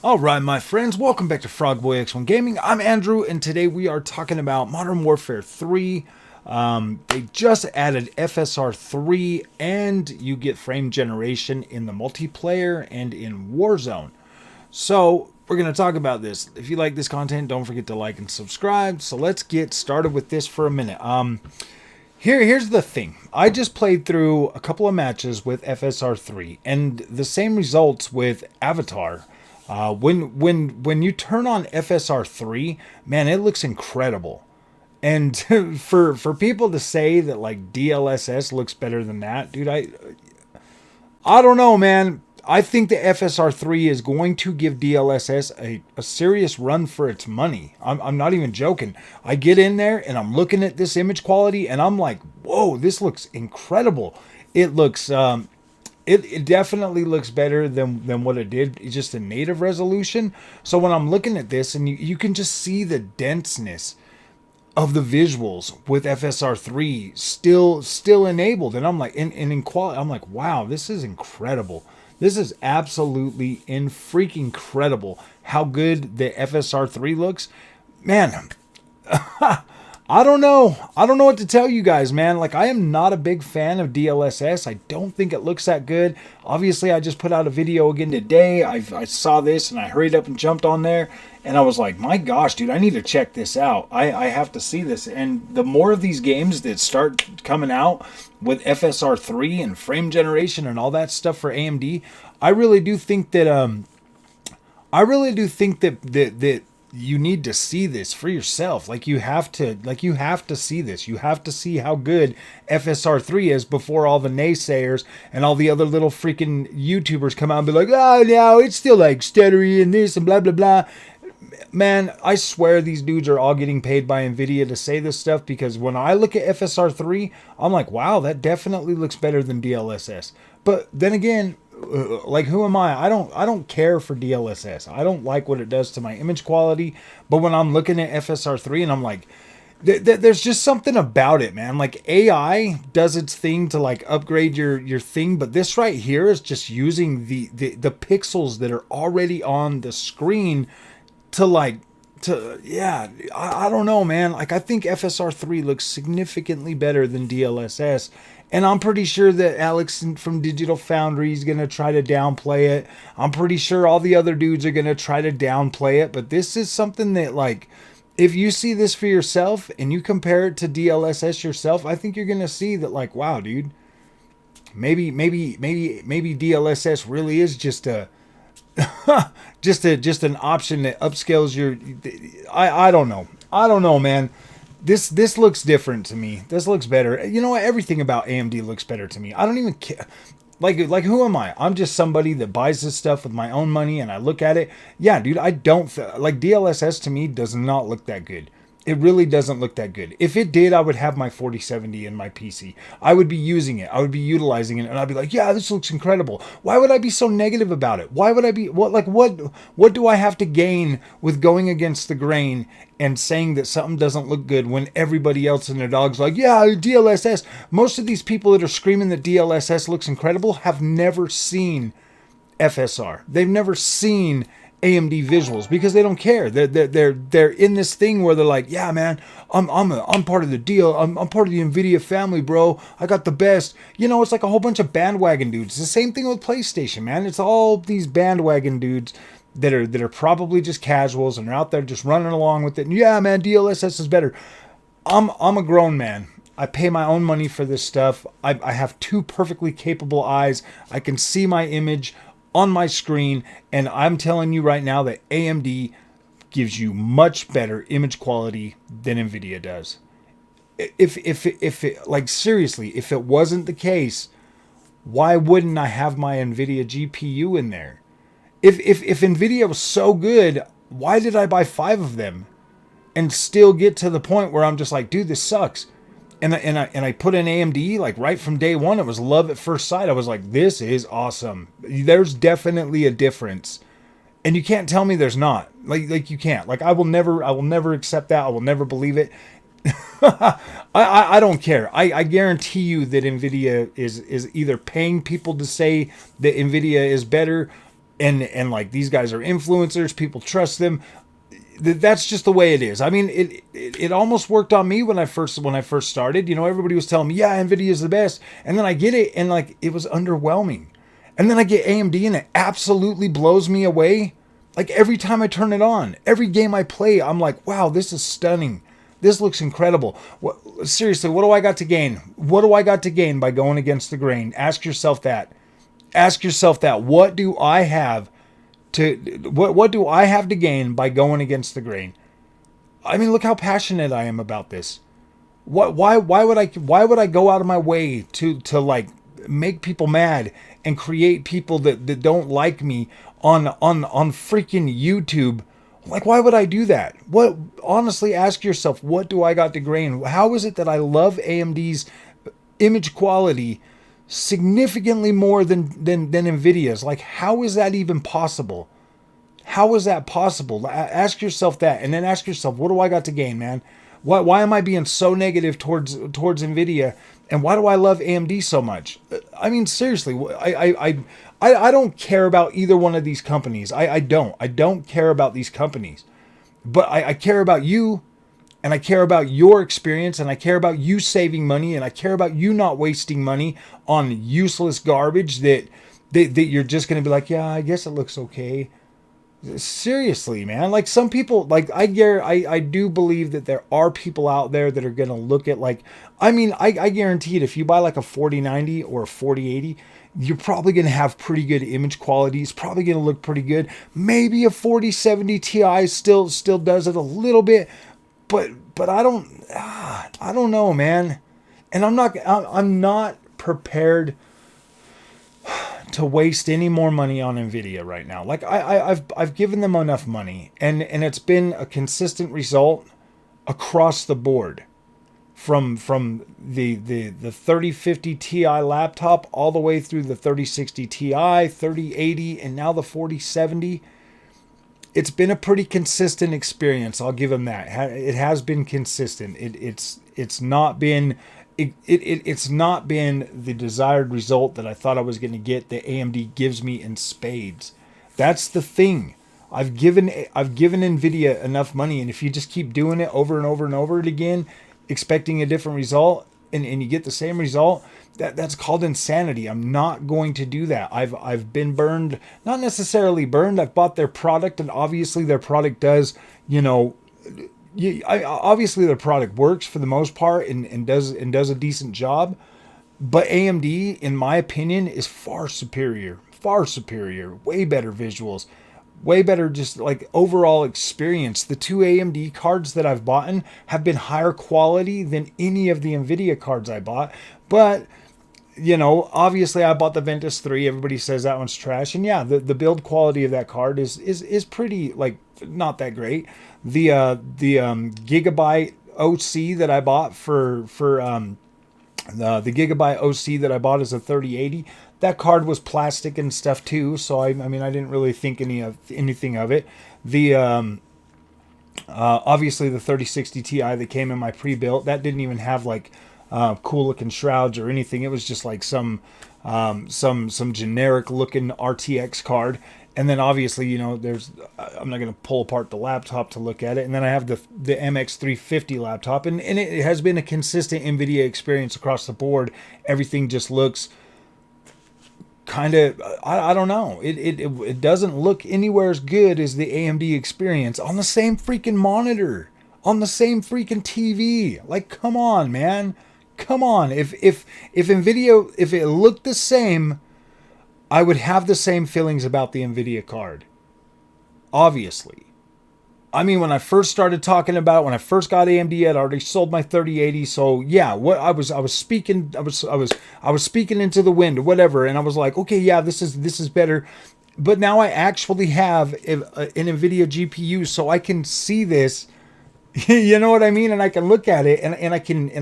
Alright my friends, welcome back to Frogboy X1 Gaming. I'm Andrew and today we are talking about Modern Warfare 3. They just added FSR3 and you get frame generation in the multiplayer and in Warzone. So we're going to talk about this. If you like this content, don't forget to like and subscribe. So let's get started with this for a minute. Here's the thing. I just played through a couple of matches with FSR3 and the same results with Avatar. When you turn on FSR3, man, it looks incredible. And for people to say that like DLSS looks better than that, dude, I don't know, man. I think the FSR3 is going to give DLSS a serious run for its money. I'm not even joking. I get in there and I'm looking at this image quality and I'm like, whoa, this looks incredible. It looks it definitely looks better than what it did just in native resolution. So when I'm looking at this and you can just see the denseness of the visuals with FSR3 still enabled. And I'm like, in quality, I'm like, wow, this is incredible. This is absolutely freaking incredible how good the FSR3 looks. Man, I don't know. I don't know what to tell you guys, man. Like, I am not a big fan of DLSS. I don't think it looks that good. Obviously, I just put out a video again today. I saw this and I hurried up and jumped on there. And I was like, my gosh, dude, I need to check this out. I have to see this. And the more of these games that start coming out with FSR3 and frame generation and all that stuff for AMD, I really do think that that you need to see this for yourself. Like you have to see this. You have to see how good FSR3 is before all the naysayers and all the other little freaking YouTubers come out and be like, oh no, it's still like stuttery and this and blah blah blah. Man, I swear these dudes are all getting paid by Nvidia to say this stuff, because when I look at FSR3, I'm like, wow, that definitely looks better than DLSS. But then again, like, who am I? I don't care for DLSS. I don't like what it does to my image quality. But when I'm looking at FSR3 and I'm like, there's just something about it, man. Like, AI does its thing to like upgrade your thing, but this right here is just using the pixels that are already on the screen to like yeah, I don't know, man. Like, I think FSR3 looks significantly better than DLSS, and I'm pretty sure that Alex from Digital Foundry is going to try to downplay it. I'm pretty sure all the other dudes are going to try to downplay it, but this is something that, like, if you see this for yourself and you compare it to DLSS yourself, I think you're going to see that, like, wow, dude, maybe DLSS really is just a just an option that upscales your. I don't know. I don't know, man. This looks different to me. This looks better. You know what? Everything about AMD looks better to me. I don't even care. Like who am I? I'm just somebody that buys this stuff with my own money and I look at it. Yeah, dude, I don't like DLSS. To me, does not look that good. It really doesn't look that good. If it did, I would have my 4070 in my PC. I would be using it. I would be utilizing it, and I'd be like, "Yeah, this looks incredible." Why would I be so negative about it? Why would I be what do I have to gain with going against the grain and saying that something doesn't look good when everybody else and their dog's like, "Yeah, DLSS." Most of these people that are screaming that DLSS looks incredible have never seen FSR. They've never seen AMD visuals because they don't care. They're in this thing where they're like, yeah, man, I'm part of the deal. I'm part of the Nvidia family, bro. I got the best. You know, it's like a whole bunch of bandwagon dudes. It's the same thing with PlayStation, man. It's all these bandwagon dudes that are probably just casuals and are out there just running along with it. And yeah, man, DLSS is better. I'm a grown man. I pay my own money for this stuff. I have two perfectly capable eyes. I can see my image on my screen, and I'm telling you right now that AMD gives you much better image quality than Nvidia does. If it, like, seriously, if it wasn't the case, why wouldn't I have my Nvidia GPU in there? If Nvidia was so good, why did I buy 5 of them and still get to the point where I'm just like, dude, this sucks? And I put in AMD, like, right from day one. It was love at first sight. I was like, this is awesome. There's definitely a difference, and you can't tell me there's not. Like you can't. Like, I will never accept that. I will never believe it. I don't care. I guarantee you that Nvidia is either paying people to say that Nvidia is better, and like these guys are influencers, people trust them. That's just the way it is. I mean, it almost worked on me when I first started. You know, everybody was telling me, yeah, Nvidia is the best, and then I get it, and like it was underwhelming. And then I get AMD, and it absolutely blows me away. Like every time I turn it on, every game I play, I'm like, wow, this is stunning. This looks incredible. Seriously, what do I got to gain? What do I got to gain by going against the grain? Ask yourself that. Ask yourself that. What do I have to gain by going against the grain? I mean, look how passionate I am about this. Why would I go out of my way to like make people mad and create people that don't like me on freaking YouTube? Like, why would I do that? What, honestly, ask yourself, what do I got to gain? How is it that I love AMD's image quality significantly more than Nvidia's? Like, how is that even possible? How is that possible? Ask yourself that, and then ask yourself, what do I got to gain, man? Why am I being so negative towards Nvidia, and why do I love AMD so much? I mean, seriously, I don't care about either one of these companies. I don't care about these companies, but I care about you, and I care about your experience, and I care about you saving money, and I care about you not wasting money on useless garbage that you're just going to be like, yeah, I guess it looks okay. Seriously, man. Like some people, like I do believe that there are people out there that are going to look at like, I mean, I guarantee it. If you buy like a 4090 or a 4080, you're probably going to have pretty good image quality. It's probably going to look pretty good. Maybe a 4070 Ti still does it a little bit, but I don't know, man. And I'm not prepared to waste any more money on Nvidia right now. Like I've given them enough money, and it's been a consistent result across the board, from the 3050 Ti laptop all the way through the 3060 Ti, 3080, and now the 4070. It's been a pretty consistent experience. I'll give them that. It has been consistent. It's not been. It's not been the desired result that I thought I was going to get that AMD gives me in spades. That's the thing. I've given Nvidia enough money, and if you just keep doing it over and over and over again, expecting a different result, and you get the same result, that's called insanity. I'm not going to do that. I've been burned, not necessarily burned. I've bought their product, and obviously their product does, obviously their product works for the most part and does a decent job, but AMD, in my opinion, is far superior, way better visuals, way better just like overall experience. The two AMD cards that I've bought have been higher quality than any of the Nvidia cards I bought, but obviously I bought the Ventus 3. Everybody says that one's trash, and yeah, the build quality of that card is pretty, like, not that great. The Gigabyte OC that I bought for the Gigabyte OC that I bought as a 3080, that card was plastic and stuff too, so I mean I didn't really think anything of it. The obviously the 3060 Ti that came in my pre-built, that didn't even have like cool looking shrouds or anything. It was just like some generic looking RTX card. And then obviously, there's, I'm not going to pull apart the laptop to look at it. And then I have the MX350 laptop, and it has been a consistent NVIDIA experience across the board. Everything just looks kind of, I don't know. It doesn't look anywhere as good as the AMD experience on the same freaking monitor, on the same freaking TV. Like, come on, man. Come on. If NVIDIA, if it looked the same, I would have the same feelings about the Nvidia card. Obviously. I mean, when I first started talking about, when I first got AMD, I'd already sold my 3080. So yeah, what I was speaking into the wind, whatever, and I was like, okay, yeah, this is better. But now I actually have an Nvidia GPU, so I can see this. You know what I mean? And I can look at it, and I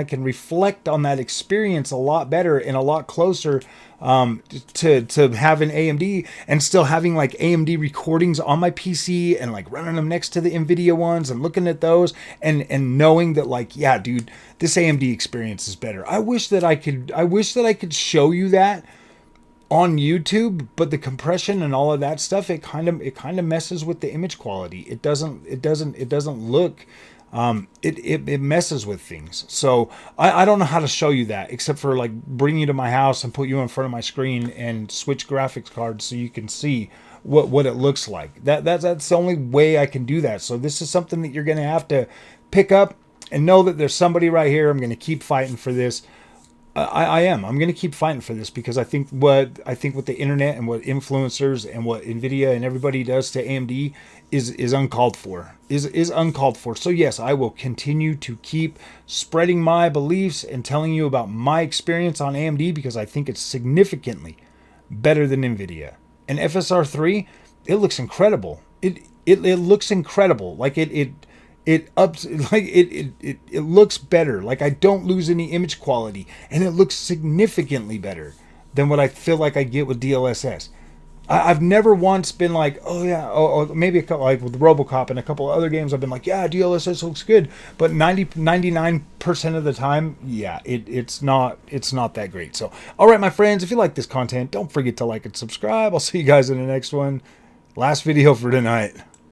can reflect on that experience a lot better and a lot closer to having AMD, and still having like AMD recordings on my PC and like running them next to the Nvidia ones and looking at those and knowing that, like, yeah, dude, this AMD experience is better. I wish that I could show you that on YouTube, but the compression and all of that stuff, it kind of messes with the image quality. It doesn't look, it messes with things. So I don't know how to show you that except for like bring you to my house and put you in front of my screen and switch graphics cards so you can see what it looks like. That's the only way I can do that. So this is something that you're going to have to pick up and know that there's somebody right here. I'm going to keep fighting for this. I am. I'm going to keep fighting for this because I think what the internet and what influencers and what Nvidia and everybody does to AMD is uncalled for. Is uncalled for. So yes, I will continue to keep spreading my beliefs and telling you about my experience on AMD because I think it's significantly better than Nvidia. And FSR3, it looks incredible. It looks incredible. Like it ups, like it looks better. Like I don't lose any image quality, and it looks significantly better than what I feel like I get with DLSS. I've never once been like, oh yeah, maybe a couple, like with RoboCop and a couple of other games, I've been like, yeah, DLSS looks good, but 99% of the time, yeah, it's not that great. So, all right, my friends, if you like this content, don't forget to like and subscribe. I'll see you guys in the next one. Last video for tonight.